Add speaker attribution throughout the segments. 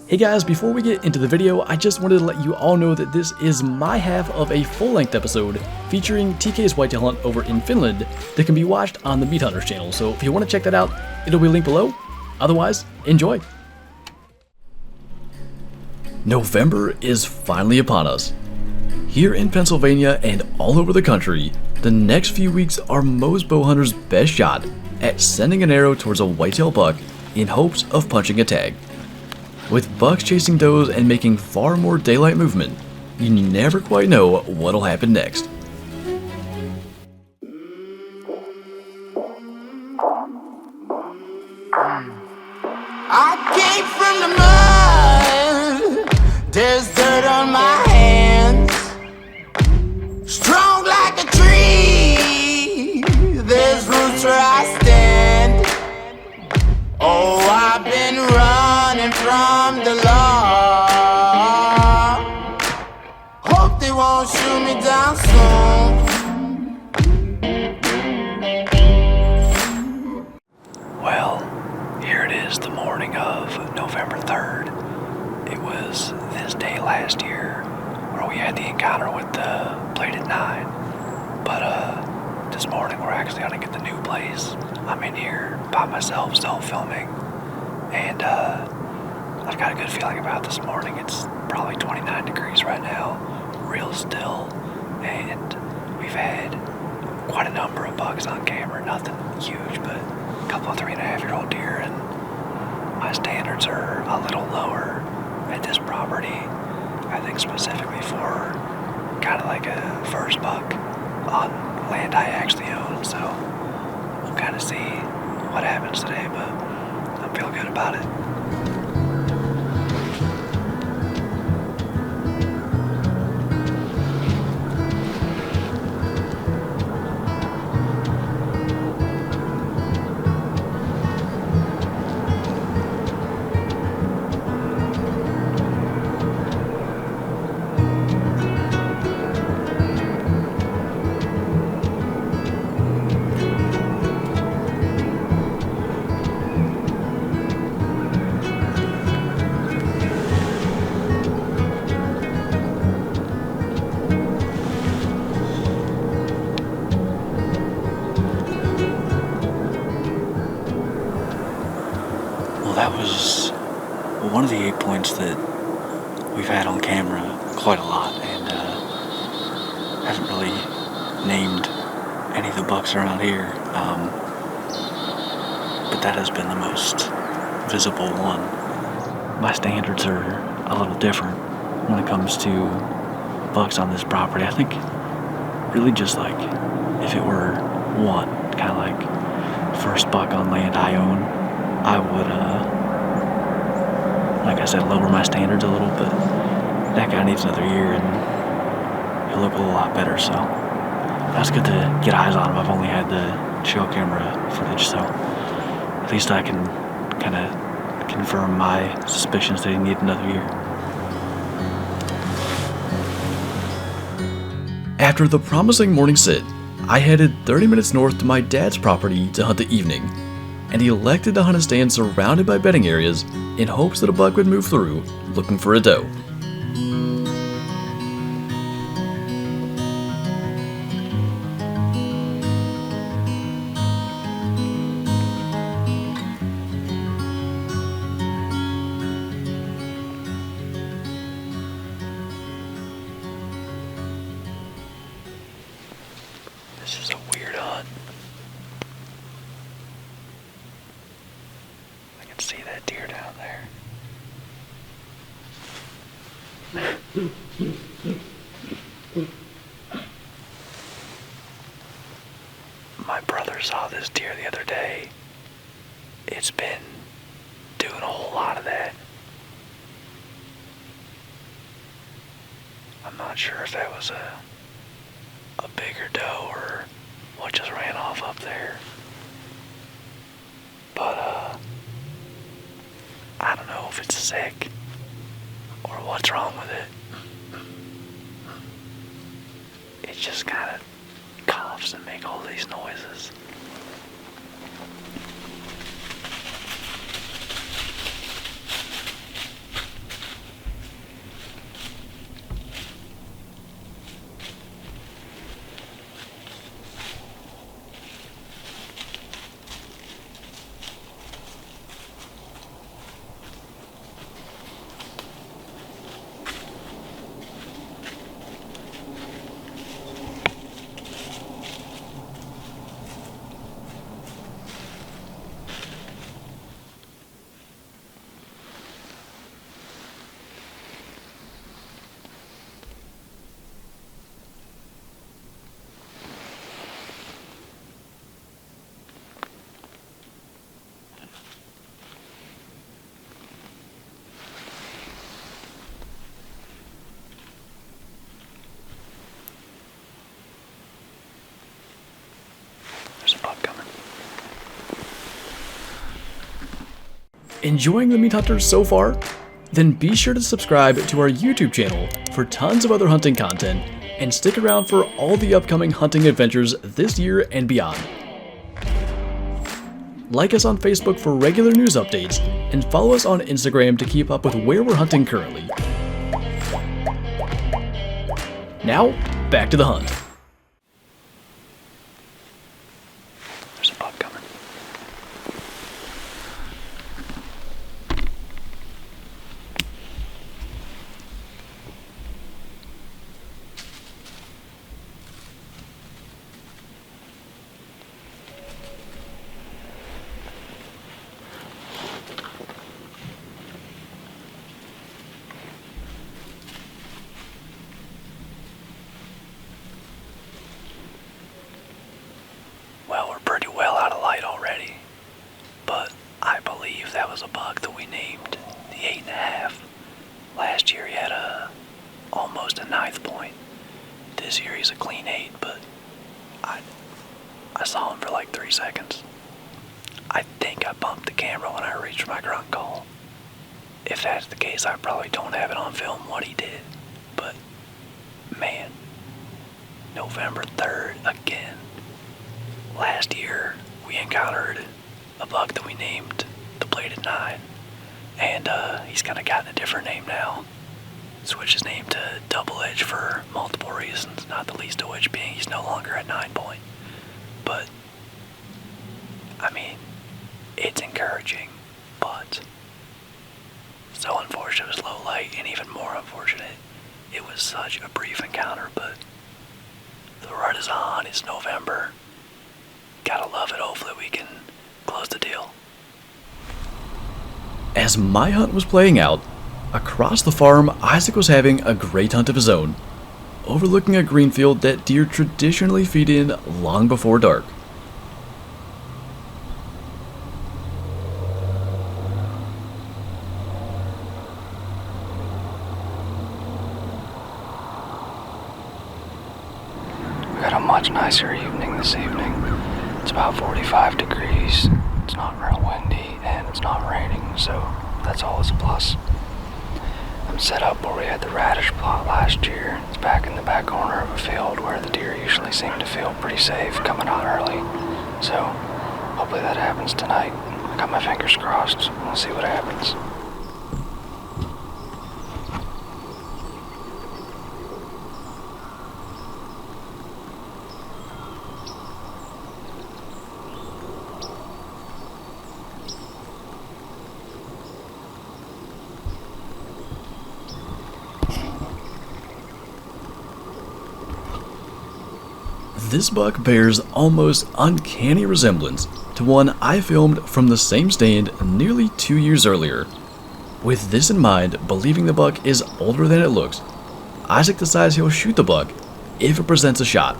Speaker 1: Hey guys, before we get into the video, I just wanted to let you all know that this is my half of a full-length episode featuring TK's whitetail hunt over in Finland that can be watched on the Meat Hunters channel. So if you want to check that out, it'll be linked below. Otherwise, enjoy. November is finally upon us. Here in Pennsylvania and all over the country, the next few weeks are most bow hunters' best shot at sending an arrow towards a whitetail buck in hopes of punching a tag. With bucks chasing does and making far more daylight movement, you never quite know what'll happen next.
Speaker 2: I came from the mud, there's dirt on my hands. Strong like a tree, there's roots where I stand. Oh, I've been running from the law. Hope they won't shoot me down soon.
Speaker 3: Well, here it is, the morning of November 3rd. It was this day last year where we had the encounter with the bladed 9. But this morning we're actually gonna get the new place. I'm in here by myself, still filming, and I've got a good feeling about this morning. It's probably 29 degrees right now, real still, and we've had quite a number of bucks on camera. Nothing huge, but a couple of 3.5-year-old deer, and my standards are a little lower at this property. I think specifically for kind of like a first buck on land I actually own, so we'll kind of see what happens today, but I feel good about it. That was one of the 8 points that we've had on camera quite a lot, and haven't really named any of the bucks around here, but that has been the most visible one. My standards are a little different when it comes to bucks on this property. I think really just like if it were one, kind of like first buck on land I own, I would, like I said, lower my standards a little, but that guy needs another year and he'll look a lot better, so that's good to get eyes on him. I've only had the trail camera footage, so at least I can kind of confirm my suspicions that he needs another year.
Speaker 1: After the promising morning sit, I headed 30 minutes north to my dad's property to hunt the evening, and he elected to hunt a stand surrounded by bedding areas in hopes that a buck would move through looking for a doe.
Speaker 3: This is a weird hunt. I can see that deer down there. My brother saw this deer the other day. It's been doing a whole lot of that. I'm not sure if that was a bigger doe or what just ran off up there. But I don't know if it's sick or what's wrong with it. It just kind of coughs and make all these noises.
Speaker 1: Enjoying the meat hunters so far? Then be sure to subscribe to our YouTube channel for tons of other hunting content, and stick around for all the upcoming hunting adventures this year and beyond. Like us on Facebook for regular news updates, and follow us on Instagram to keep up with where we're hunting currently. Now, back to the hunt.
Speaker 3: There's a buck coming. Well, we're pretty well out of light already, but I believe that was a buck that we named the 8.5. Last year he had almost a 9th point. This year he's a clean 8, but I saw him for like 3 seconds. I think I bumped the camera when I reached my grunt call. If that's the case, I probably don't have it on film what he did, but man, November 3rd again. Last year, we encountered a buck that we named the Bladed 9, and he's kind of gotten a different name now. Switched his name to Double Edge for multiple reasons, not the least of which being he's no longer at 9 point. But, I mean, it's encouraging, but so unfortunate it was low light, and even more unfortunate, it was such a brief encounter, but the rut is on, it's November. Gotta love it. Hopefully we can close the deal.
Speaker 1: As my hunt was playing out, across the farm, Isaac was having a great hunt of his own, overlooking a green field that deer traditionally feed in long before dark.
Speaker 3: We got a much nicer evening this evening. It's about 45 degrees, it's not real windy, and it's not raining, so that's always a plus. I'm set up where we had the radish plot last year. It's back in the back corner of a field where the deer usually seem to feel pretty safe coming out early. So, hopefully that happens tonight. I got my fingers crossed. We'll see what happens.
Speaker 1: This buck bears almost uncanny resemblance to one I filmed from the same stand nearly 2 years earlier. With this in mind, believing the buck is older than it looks, Isaac decides he'll shoot the buck if it presents a shot.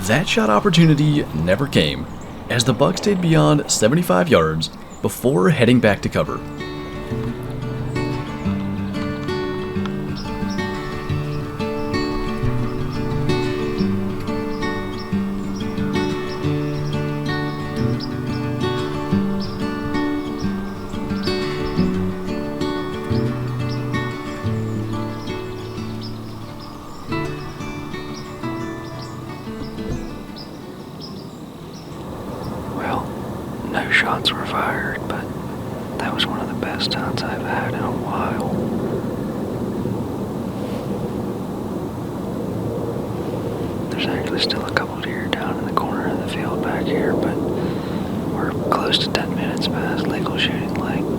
Speaker 1: That shot opportunity never came, as the buck stayed beyond 75 yards before heading back to cover.
Speaker 3: No shots were fired, but that was one of the best hunts I've had in a while. There's actually still a couple deer down in the corner of the field back here, but we're close to 10 minutes past legal shooting length.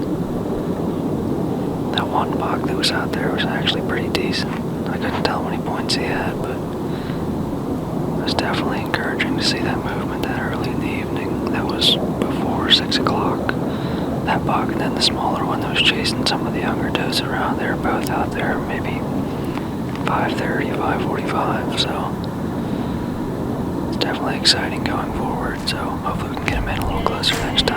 Speaker 3: That one buck that was out there was actually pretty decent. I couldn't tell how many points he had, but it was definitely encouraging to see that movement that early in the evening. That was before 6 o'clock. That buck and then the smaller one that was chasing some of the younger does around, they were both out there maybe 5:30, 5:45, so it's definitely exciting going forward. So hopefully we can get him in a little closer next time.